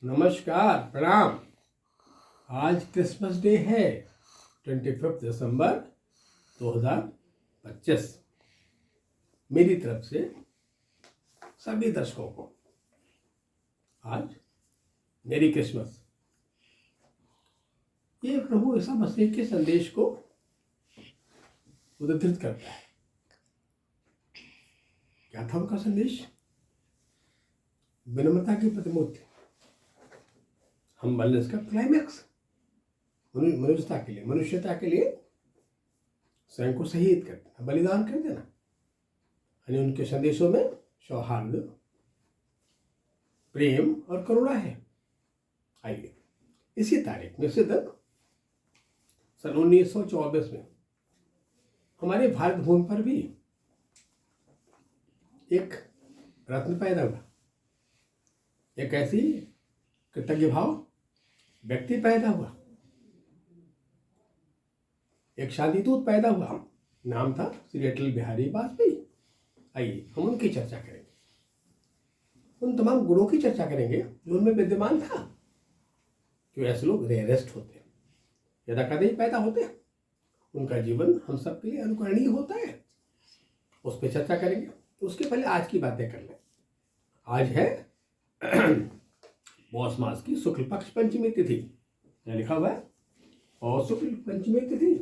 नमस्कार, प्रणाम। आज क्रिसमस डे है 25 दिसंबर 2025। मेरी तरफ से सभी दर्शकों को आज मेरी क्रिसमस। ये प्रभु ईसा मसीह के संदेश को उद्धृत करता है। क्या था उनका संदेश? विनम्रता की प्रतिमूर्ति, हम्बलनेस का क्लाइमैक्स, मनुष्यता के लिए स्वयं को शहीद कर देना, बलिदान कर देना। यानी उनके संदेशों में सौहार्द, प्रेम और करुणा है। आइए इसी तारीख में से सन 1924 में हमारे भारत भूमि पर भी एक रत्न पैदा हुआ, एक ऐसी कृतज्ञ भाव व्यक्ति पैदा हुआ, एक शांतिदूत पैदा हुआ। नाम था श्री अटल बिहारी वाजपेयी। आइए हम उनकी चर्चा करेंगे, उन तमाम गुणों की चर्चा करेंगे जो उनमें विद्यमान था। क्यों ऐसे लोग रेयरेस्ट होते हैं, यदा कभी पैदा होते हैं। उनका जीवन हम सब के लिए अनुकरणीय होता है, उस पर चर्चा करेंगे। तो उसके पहले आज की बातें कर लें। आज है पौष मास की शुक्ल पक्ष पंचमी तिथि। क्या लिखा हुआ है? और शुक्ल पंचमी तिथि,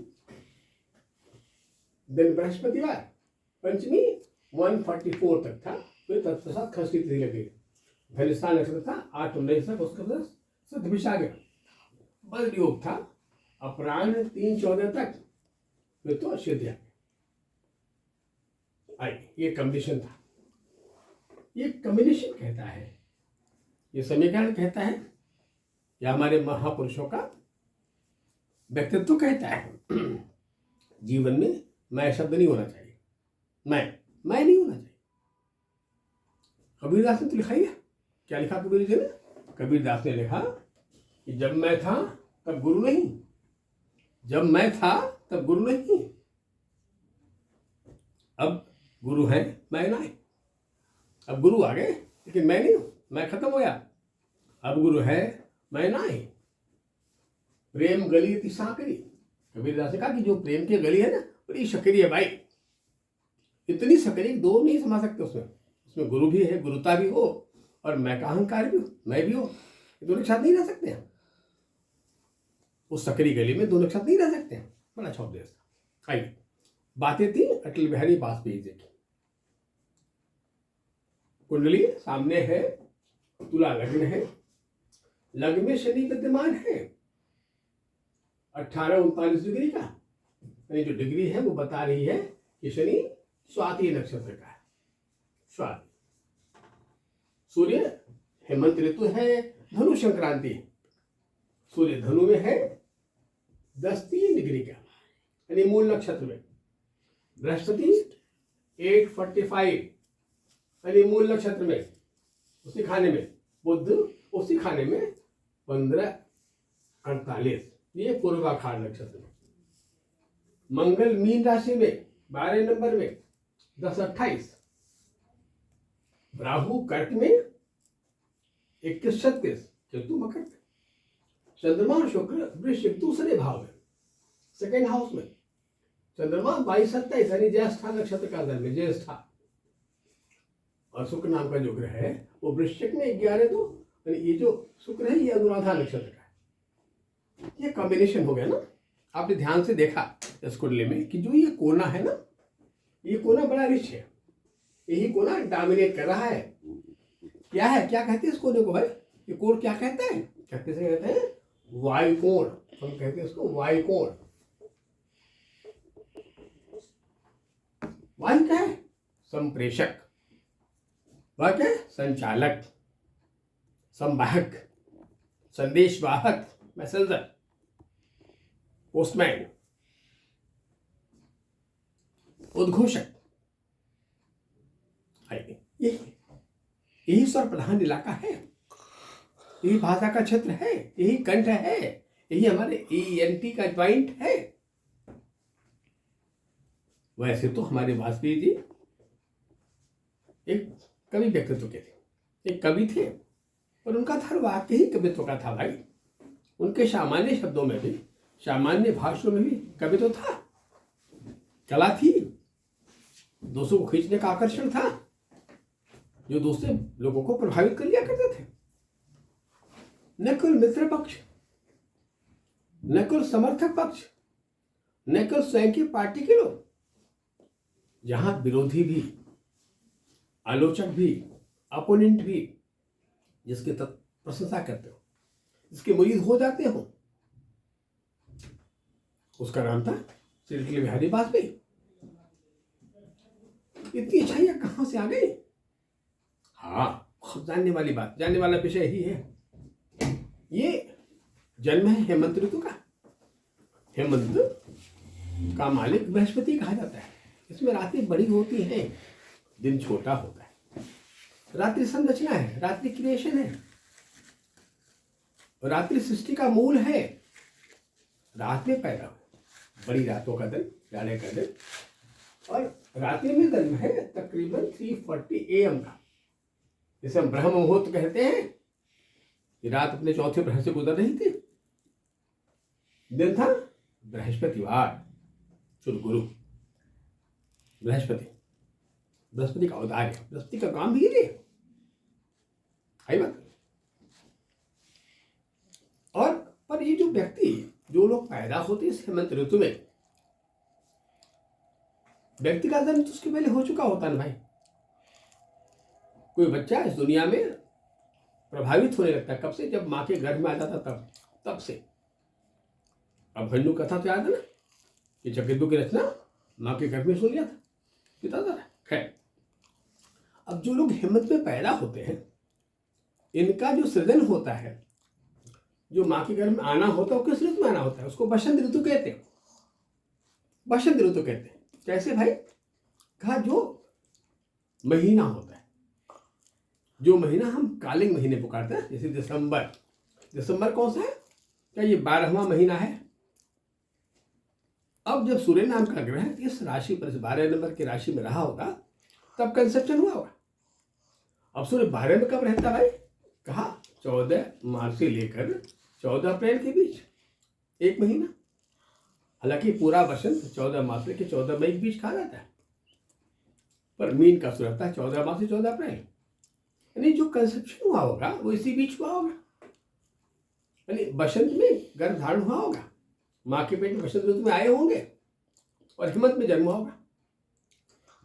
दिन बृहस्पतिवार। पंचमी 144 तक था, फिर तत्पश्चात खस की तिथि लगी। धनिष्ठा नक्षत्र था 8-19 तक, उसका सतभिषा गया। बद्र योग था अपराह्न 3-14 तक, फिर तो अश्वत्या। ये कॉम्बिनेशन था। ये कॉम्बिनेशन कहता है, ये समीकरण कहता है, या हमारे महापुरुषों का व्यक्तित्व कहता है। जीवन में मैं शब्द नहीं होना चाहिए, मैं नहीं होना चाहिए। कबीरदास ने तो लिखा ही है। क्या लिखा कबीर जी ने? कबीरदास ने लिखा कि जब मैं था तब गुरु नहीं, जब मैं था तब गुरु नहीं, अब गुरु है मैं ना। अब गुरु आ गए लेकिन मैं नहीं हूं, मैं खत्म हो गया। अब गुरु है मैं ना ही। प्रेम गली इतनी साकरी। कबीरदास ने कहा कि जो प्रेम की गली है ना, बड़ी सकरी है भाई, इतनी सकरी दो नहीं समा सकते उसमें गुरु भी है, गुरुता भी हो, और मैं का अहंकार भी हो, मैं भी हो। दोनों के साथ नहीं रह सकते हैं। उस सकरी गली में दोनों के साथ नहीं रह सकते हैं। बड़ा अच्छा उपदेश था। आइए, बातें थी अटल बिहारी वाजपेयी जी की। कुंडली सामने है, तुला लग्न है, लग्न में शनि विद्यमान है 18-39 डिग्री का। यानी जो डिग्री है वो बता रही है कि शनि स्वाति नक्षत्र का है। स्वाति, सूर्य हेमंत ऋतु है, धनु संक्रांति। सूर्य धनु में है 10-3 डिग्री का, यानी मूल नक्षत्र में। बृहस्पति 8:45, यानी मूल नक्षत्र में, उसी खाने में। बुध उसी खाने में 15:48, ये पूर्वाखार नक्षत्र में। मंगल मीन राशि में 12 नंबर में 10:28। राहु कर्क में 21-36, केतु मकर में। चंद्रमा और शुक्र वृश्चिक दूसरे भाव में, सेकेंड हाउस में। चंद्रमा 22-27, यानी ज्येष्ठा नक्षत्र का अंदर में, ज्येष्ठा। और शुक्र नाम का जो ग्रह है वो वृश्चिक में 11-2, यानी ये जो शुक्र है ये अनुराधा नक्षत्र का है। ये कॉम्बिनेशन हो गया ना। आपने ध्यान से देखा इस कुंडली में कि जो ये कोना है ना, ये कोना बड़ा रिच है। यही कोना डोमिनेट कर रहा है। क्या है, क्या कहते हैं इस कोने को भाई? ये कोण क्या कहते हैं? कहते हैं वायुकोण। हम कहते हैं इसको वायुकोण। वायु क्या है? संप्रेषक। वह क्या है? संचालक, संवाहक, संदेशवाहक, मैसेंजर, पोस्टमैन, उद्घोषक। यही स्वर प्रधान इलाका है, यही भाषा का क्षेत्र है, यही कंठ है, यही हमारे ENT का ज्वाइंट है। वैसे तो हमारे वाजपेयी जी एक कवि व्यक्तित्व के थे, एक कवि थे, पर उनका धर्म वाकई कवित्व का था भाई। उनके सामान्य शब्दों में भी, सामान्य भाषणों में भी कवित्व था, कला थी, दूसरों को खींचने का आकर्षण था, जो दूसरे लोगों को प्रभावित कर लिया करते थे। न केवल मित्र पक्ष, न केवल समर्थक पक्ष, न केवल स्वयं की पार्टी के लोग, जहां विरोधी भी, आलोचक भी, अपोनेंट भी, जिसके प्रशंसा करते हो, जिसके मुरीद हो जाते हो, उसका नाम था श्री अटल बिहारी वाजपेयी। इतनी अच्छाइयां कहां से आ गई? हाँ, जानने वाली बात, जानने वाला विषय ही है। ये जन्म है हेमंत ऋतु का। हेमंत का मालिक बृहस्पति कहा जाता है। इसमें रातें बड़ी होती हैं, दिन छोटा होता है। रात्रि संरचना है, रात्रि क्रिएशन है, रात्रि सृष्टि का मूल है। रात में पैदा हुआ, बड़ी रातों का दिन, जाने का दिन, और रात्रि में जन्म है तकरीबन 3:40 AM का, जिसे हम ब्रह्म मुहूर्त कहते हैं। ये रात अपने चौथे प्रहर से गुजर रही थी। दिन था बृहस्पतिवार, शुभ गुरु बृहस्पति, बृहस्पति का अवतार है। बृहस्पति का काम भी ये है बात। और पर ये जो व्यक्ति, जो लोग पैदा होते हैं इस हेमंत ऋतु में, व्यक्ति का जन्म तो उसके पहले हो चुका होता है ना भाई। कोई बच्चा इस दुनिया में प्रभावित होने लगता है कब से? जब माँ के गर्भ में आ जाता, तब से। अब हिंदू कथा तो याद है ना कि चक्रधु की रचना माँ के गर्भ में सुन लिया था पिता था। खैर, अब जो लोग हेमंत में पैदा होते हैं, इनका जो सृजन होता है, जो माँ के गर्भ में आना होता है, वो किस ऋतु में आना होता है? उसको बसंत ऋतु कहते हैं। बसंत ऋतु कहते हैं। कैसे भाई? कहा जो महीना होता है, जो महीना हम कालिंग महीने पुकारते हैं, जैसे दिसंबर। दिसंबर कौन सा है? क्या ये 12वां महीना है? अब जब सूर्य नाम का ग्रह इस राशि पर, 12 नंबर की राशि में रहा होगा, तब कंसेप्शन हुआ होगा। अब सूर्य 12 में कब रहता भाई? कहा 14 मार्च से लेकर 14 अप्रैल के बीच, एक महीना। हालांकि पूरा वसंत 14 मार्च से 14 मई के बीच कहा जाता है, पर मीन का सूर्य रहता है 14 मार्च से 14 अप्रैल। यानी जो कंसेप्शन हुआ होगा वो इसी बीच हुआ होगा। यानी बसंत में गर्भ धारण हुआ होगा, माँ के पेट में बसंत ऋतु में आए होंगे, और हेमंत में जन्म हुआ होगा।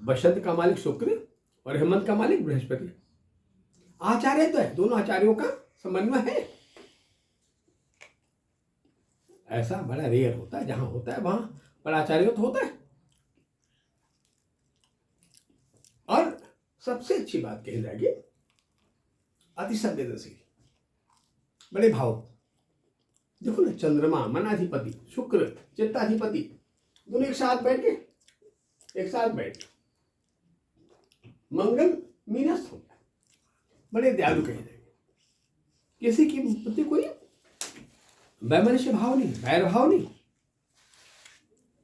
बसंत का मालिक शुक्र और हेमंत का मालिक बृहस्पति। आचार्य तो है, दोनों आचार्यों का समन्वय है। ऐसा बड़ा रेयर होता है, जहां होता है वहां बड़ा आचार्य तो होता है। और सबसे अच्छी बात कही जाएगी, अति संवेदनशील, बड़े भाव। देखो ना, चंद्रमा मनाधिपति, शुक्र चित्ताधिपति, दोनों एक साथ बैठ के मंगल मीनस्थ होता है, बड़े दयालु कहे जाएंगे। किसी की प्रति कोई वैमनस्य भाव नहीं, वैर भाव नहीं,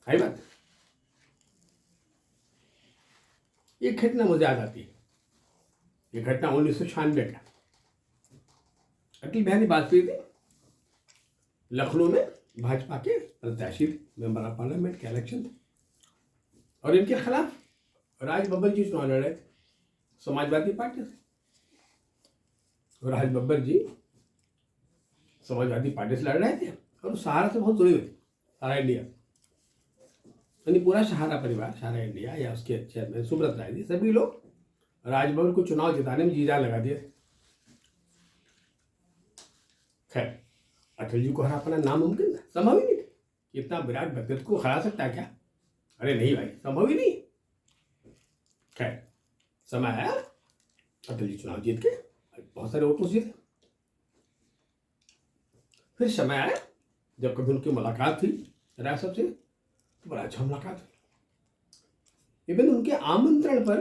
है बात। ये घटना मुझे याद आती है। ये घटना 1996 का, अटल बिहारी वाजपेयी थे, लखनऊ में भाजपा के प्रत्याशी थे, मेंबर ऑफ पार्लियामेंट के इलेक्शन थे, और इनके खिलाफ राज बब्बर जी चुनाव लड़ रहे थे समाजवादी पार्टी से। और राज बब्बर जी समाजवादी पार्टी से लड़ रहे थे, और सहारा से बहुत जुड़े हुए थे, सहारा इंडिया, यानी पूरा सहारा परिवार, सहारा इंडिया या उसके चेयरमैन सुब्रत राय जी, सभी लोग राज बब्बर को चुनाव जिताने में जी जान लगा दिए थे। खैर, अटल जी को हरा पाना नामुमकिन था, संभव ही नहीं था। इतना विराट व्यक्तित्व को हरा सकता है क्या? अरे नहीं भाई, संभव ही नहीं। खैर, समय आया, अटल जी चुनाव जीत के बहुत सारे वोटों जीते। फिर समय आया जब कभी उनकी मुलाकात हुई राय साहब से, तो बड़ा अच्छा मुलाकात हुई। इवन उनके आमंत्रण पर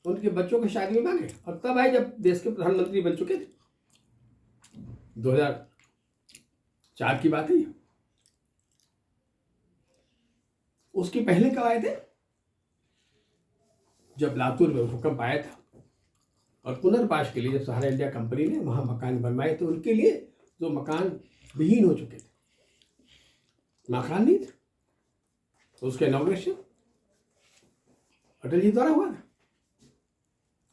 उनके बच्चों की शादी में मांगे, और तब आए जब देश के प्रधानमंत्री बन चुके थे। 2004 की बात है। उसके पहले कब आए थे? जब लातूर में भूकंप आया था, और पुनर्वास के लिए जब सहारा इंडिया कंपनी ने वहाँ मकान बनवाए तो उनके लिए जो मकान विहीन हो चुके थे, मकान नहीं थे, तो उसका इनॉग्रेशन अटल जी द्वारा हुआ था।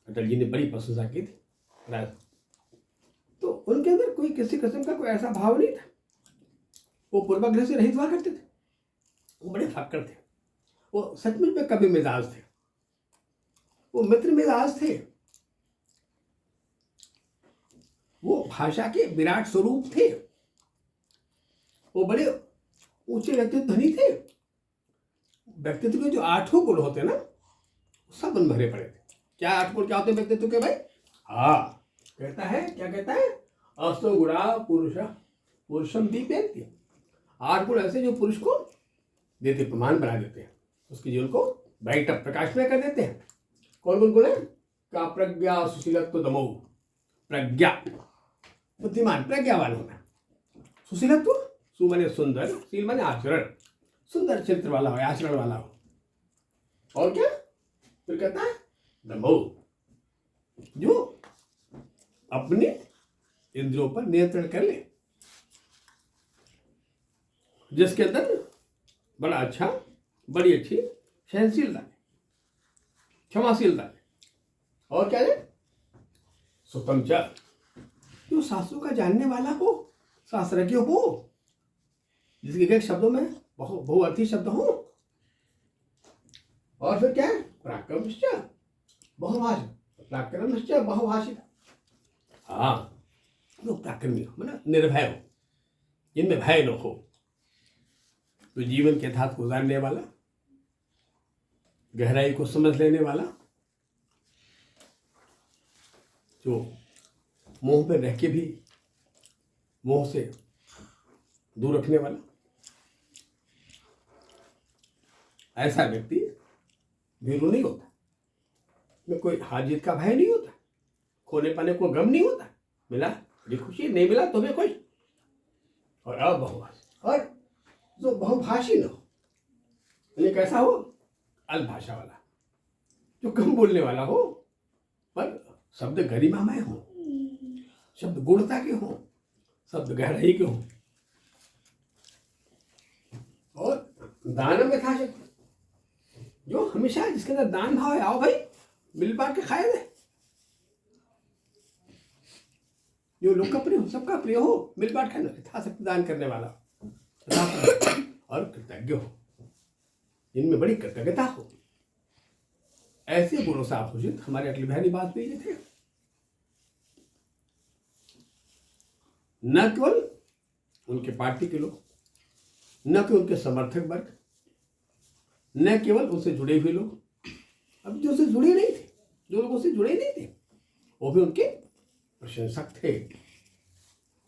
अटल जी ने बड़ी प्रशंसा की थी। तो उनके अंदर कोई किसी किस्म का कोई ऐसा भाव नहीं था। वो पूर्वाग्रह से रहित हुआ करते थे। वो बड़े फक्कर थे। वो सचमुच में कवि मिजाज थे। वो मित्र मिजाज थे। वो भाषा के विराट स्वरूप थे। वो बड़े ऊंचे व्यक्तित्व धनी थे। व्यक्तित्व के जो 8 गुण होते ना, सब उन भरे पड़े थे। क्या 8 गुण क्या होते हैं व्यक्तित्व के भाई? हाँ, कहता है, क्या कहता है? अस्तो गुणा पुरुषम दीप्यन्ति। 8 गुण ऐसे जो पुरुष को देते, प्रमाण बना देते हैं, उसके जीवन को ब्राइट अप, प्रकाशमय कर देते हैं। कौन कौन गुण है? का प्रज्ञा, सुशीलत्व, दमो। प्रज्ञा, बुद्धिमान, प्रज्ञावान होना। सुशीलत्व, सु माने सुंदर, शील माने आचरण, सुंदर चरित्र वाला हो, आचरण वाला हो। और क्या? फिर कहता है दमो, जो अपने इंद्रियों पर नियंत्रण कर ले, जिसके अंदर बड़ा अच्छा, बड़ी अच्छी सहनशीलता है, क्षमाशीलता है। और क्या है? सुतमचा, जो शास्त्रों का जानने वाला हो, शास्त्रज्ञ हो, जिसके कई शब्दों में बहुअर्थी शब्द हो। और फिर क्या है? पराक्रमश्च बहुभाषी, पराक्रमश्च बहुभाषी। हाँ, जो पराक्रमी हो, मतलब निर्भय हो, जिनमें भय न हो, तो जीवन के यथार्थ को जानने वाला, गहराई को समझ लेने वाला, जो मोह में रह के भी मोह से दूर रखने वाला, ऐसा व्यक्ति भीरू नहीं होता। में कोई हार जीत का भय नहीं होता, खोने पाने को गम नहीं होता। मिला बड़ी खुशी, नहीं मिला तो भी खुश। और अब बहुभाषी, और जो बहुभाषी न हो, यानी कैसा हो? अल्पभाषा वाला, जो कम बोलने वाला हो, पर शब्द गरिमामय हो, शब्द गुणता के हो, शब्द गहराई के हो। और दान में था जो हमेशा, जिसके अंदर दान भाव है, आओ भाई मिल बांट के खाए दे। जो लोग का प्रिय हो, सबका प्रिय हो, मिल बांट खाना, यथाशक्ति दान करने वाला और कृतज्ञ हो, जिनमें बड़ी कृतज्ञता हो। ऐसे गुणों से आभूषित हमारे अटल बिहारी वाजपेयी जी थे। न केवल उनके पार्टी के लोग, न केवल उनके समर्थक वर्ग, न केवल उनसे जुड़े हुए लोग, अब जो उनसे जुड़े नहीं थे, जो लोग उससे जुड़े नहीं थे, वो भी उनके प्रशंसक थे,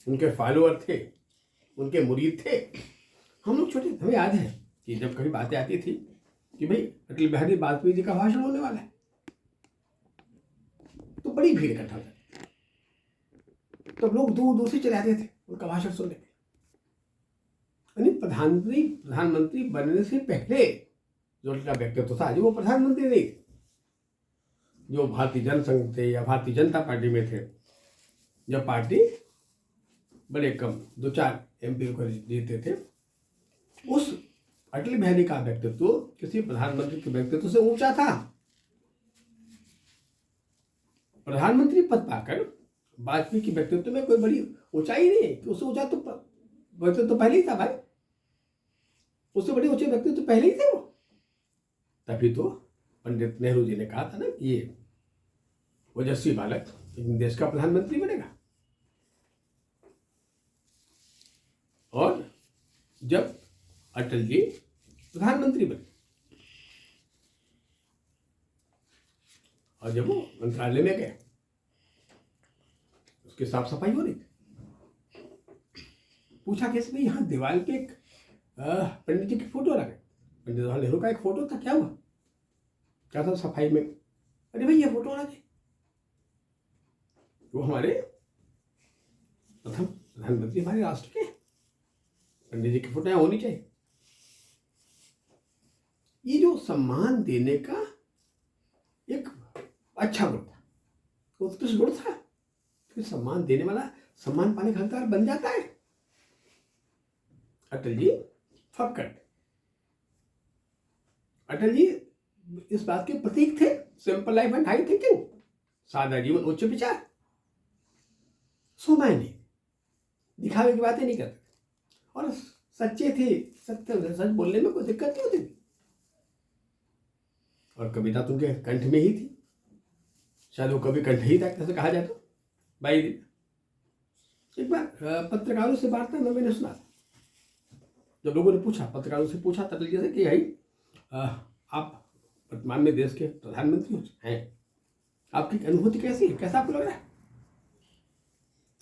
उनके फॉलोअर थे, उनके मुरीद थे। हम लोग छोटे, हमें याद है कि जब कभी बातें आती थी कि भाई अटल बिहारी वाजपेयी जी का भाषण होने वाला है, तो बड़ी भीड़ इकट्ठा होती, तो लोग दूर दूर से चले आते थे उनका भाषण सुनने। यानी प्रधानमंत्री बनने से पहले जो उनका व्यक्तित्व था, जो वो प्रधानमंत्री नहीं थे, जो भारतीय जनसंघ थे या भारतीय जनता पार्टी में थे, जब पार्टी बड़े कम 2-4 MP को जीते थे, उस अटल बिहारी का व्यक्तित्व किसी प्रधानमंत्री के व्यक्तित्व से ऊंचा था। प्रधानमंत्री पद पाकर वाजपेयी के व्यक्तित्व में कोई बड़ी ऊंचाई नहीं है, उससे ऊंचा तो व्यक्तित्व तो पहले ही था भाई, उससे बड़े ऊंचे व्यक्तित्व तो पहले ही थे वो। तभी तो पंडित नेहरू जी ने कहा था ना कि ये ओजस्वी बालक देश का प्रधानमंत्री बनेगा। और जब अटल जी प्रधानमंत्री बने और जब वो मंत्रालय में गए, उसकी साफ सफाई हो रही थी, पूछा कि इसमें यहाँ दीवार पे एक पंडित जी की फोटो रखे। पंडित जवाहरलाल नेहरू का एक फोटो था, क्या हुआ? क्या था सफाई में? अरे भाई ये फोटो रखे, वो हमारे प्रथम प्रधानमंत्री, हमारे राष्ट्र के, पंडित जी की फोटो यहाँ होनी चाहिए। ये जो सम्मान देने का एक अच्छा गुण था, उत्कृष्ट गुण था, फिर सम्मान देने वाला सम्मान पाने का हकदार बन जाता है। अटल जी फक्कड़, अटल जी इस बात के प्रतीक थे। Simple life and high thinking, सादा जीवन उच्च विचार। सो मैंने दिखावे की बातें नहीं करते और सच्चे थे, सत्य सच बोलने में कोई दिक्कत नहीं होती थी। और कविता तो उनके कंठ में ही थी, शायद वो कभी कंठ ही था कैसे कहा जाए तो। भाई एक बार पत्रकारों से वार्ता में मैंने सुना, जब लोगों ने पूछा, पत्रकारों से पूछा अटल जी से कि भाई आप वर्तमान में देश के प्रधानमंत्री हैं, आपकी अनुभूति कैसी है, कैसा आपको लग रहा है?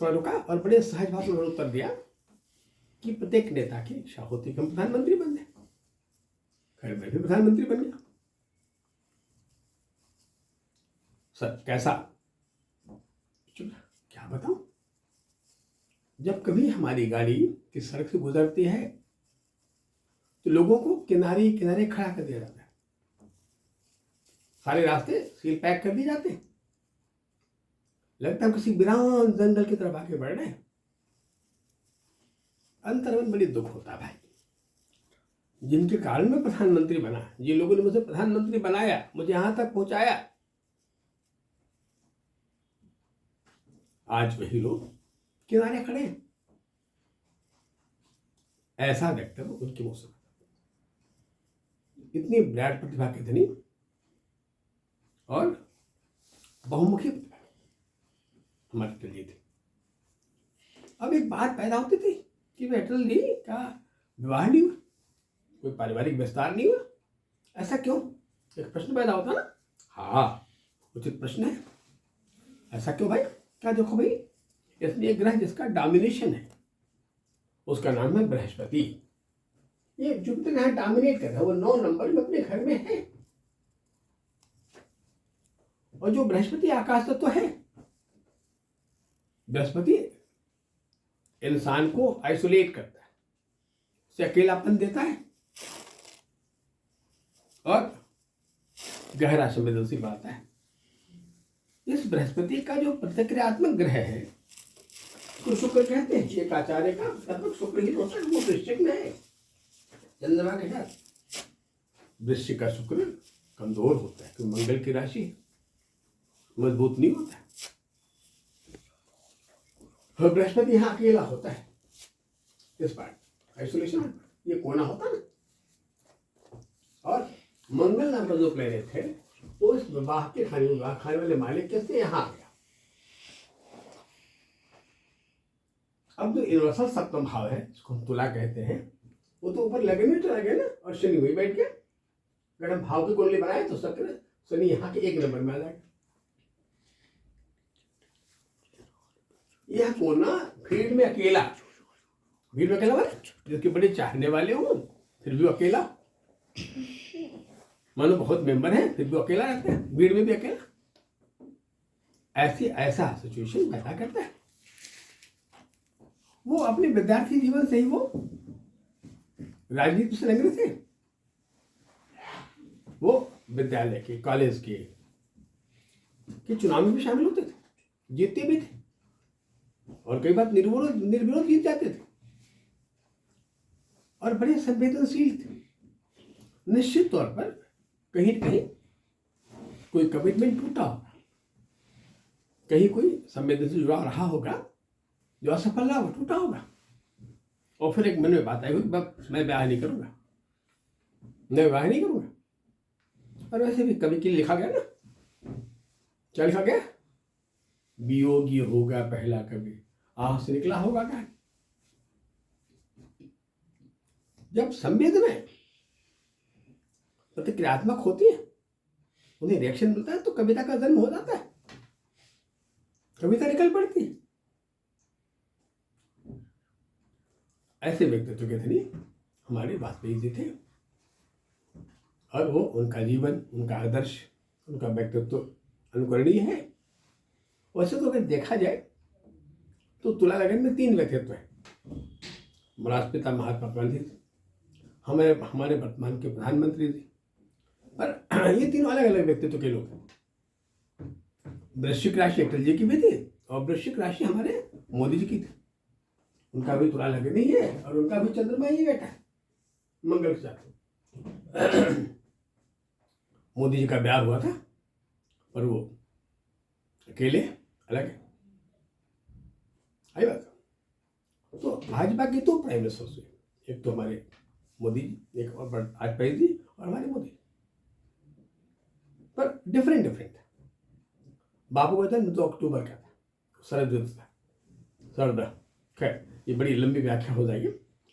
थोड़ा रुका और बड़े सहज भाव में उन्होंने उत्तर दिया कि प्रत्येक नेता की इच्छा होती कि हम प्रधानमंत्री बन जाए। खैर मैं भी प्रधानमंत्री बन गया। सर कैसा? क्या बताऊं, जब कभी हमारी गाड़ी किस सड़क से गुजरती है तो लोगों को किनारे किनारे खड़ा कर दिया जाता है, सारे रास्ते सील पैक कर दिए जाते हैं, लगता है किसी वीरान जंगल की तरफ आगे बढ़ रहे हैं। अंतर में बड़ी दुख होता है भाई, जिनके कारण मैं प्रधानमंत्री बना, जिन लोगों ने मुझे प्रधानमंत्री बनाया, मुझे यहां तक पहुंचाया, आज वही लोग किनारे खड़े हैं। ऐसा व्यक्तित्व उनकी मौसम, इतनी विराट प्रतिभा के धनी और बहुमुखी हमारे अटल जी थे। अब एक बात पैदा होती थी कि अटल जी का विवाह नहीं हुआ, कोई पारिवारिक विस्तार नहीं हुआ, ऐसा क्यों? एक प्रश्न पैदा होता ना। हाँ, उचित प्रश्न है, ऐसा क्यों भाई? क्या देखो भाई, इसमें एक ग्रह जिसका डोमिनेशन है, उसका नाम है बृहस्पति। ये जुपिटर ग्रह डोमिनेट कर रहा है, वो 9 नंबर में अपने घर में है। और जो बृहस्पति आकाश तत्व है, बृहस्पति इंसान को आइसोलेट करता है, उसे अकेलापन देता है और गहरा संवेदनशील बनाता है। इस बृहस्पति का जो प्रतिक्रियात्मक ग्रह है तो शुक्र कहते हैं, एक आचार्य का लगभग शुक्र ही होता है, वो वृश्चिक में है चंद्रमा के साथ। वृश्चिक का शुक्र कमजोर होता है क्योंकि मंगल की राशि मजबूत नहीं होता है। और बृहस्पति यहाँ अकेला होता है, इस पार्ट आइसोलेशन, ये कोना होता ना। और मंगल नाम का जो प्लेनेट है वो इस विवाह खाने वाले मालिक के से यहाँ आ गया। अब जो यूनिवर्सल सप्तम भाव है, जिसको हम तुला कहते हैं, वो तो ऊपर लगन में चला गया ना, और शनि वही बैठ गया। अगर हम भाव की कुंडली बनाए तो शनि यहाँ के 1 नंबर में आ जाएगा। यह कोना भीड़ में अकेला, भीड़ में अकेला वाले जिसके बड़े चाहने वाले हो फिर भी अकेला, मानो बहुत मेंबर है फिर भी अकेला रहता है, भीड़ में भी अकेला। ऐसा सिचुएशन पैदा करता है। वो अपने विद्यार्थी जीवन से ही वो राजनीति से लग रहे थे। वो विद्यालय के, कॉलेज के चुनाव में भी शामिल होते थे, जीतते भी थे और कई बार निर्विरोध जीत जाते थे और बड़े संवेदनशील थे। निश्चित तौर पर कहीं न कहीं कोई कमिटमेंट टूटा होगा, कहीं कोई संवेदनशील जुड़ाव रहा होगा जो असफल रहा, वो टूटा होगा। और फिर एक मन में बात आई कि मैं विवाह नहीं करूंगा, मैं विवाह नहीं करूंगा। और वैसे भी कवि के लिए लिखा गया ना, क्या लिखा गया? वियोगी होगा पहला कवि, आह से निकला होगा क्या? जब संवेदनाएं प्रतिक्रियात्मक होती है, उन्हें रिएक्शन मिलता है तो कविता का जन्म हो जाता है, कविता निकल पड़ती है। ऐसे व्यक्तित्व के धनी हमारे वाजपेयी जी थे और वो, उनका जीवन, उनका आदर्श, उनका व्यक्तित्व अनुकरणीय है। वैसे तो अगर देखा जाए तो तुला लगन में 3 व्यक्तित्व है। राष्ट्रपिता महात्मा गांधी थे, हमारे वर्तमान के प्रधानमंत्री थे, पर ये तीनों अलग अलग व्यक्तित्व के लोग हैं। वृश्चिक राशि अटल जी की भी थी और वृश्चिक राशि हमारे मोदी जी की थी। उनका भी तुला लगनी है और उनका भी चंद्रमा ही बैठा है मंगल के साथ। मोदी जी का ब्याह हुआ था पर वो अकेले अलग है। आई बात। तो भाजपा की दो प्राइम मिनिस्टर्स हुए, एक तो हमारे मोदी जी, एक और वाजपेयी जी और हमारे मोदी, पर डिफरेंट डिफरेंट। बाबू का जन्म 2 अक्टूबर का था, शरद ऋतु था, शरद। खैर ये बड़ी लंबी व्याख्या हो जाएगी,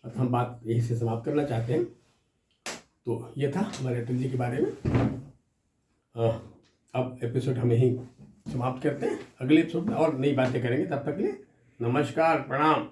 अब हम बात यहीं से समाप्त करना चाहते हैं। तो ये था हमारे अटल जी के बारे में। अब एपिसोड हम यहीं समाप्त करते हैं, अगले एपिसोड में और नई बातें करेंगे। तब तक के लिए नमस्कार, प्रणाम।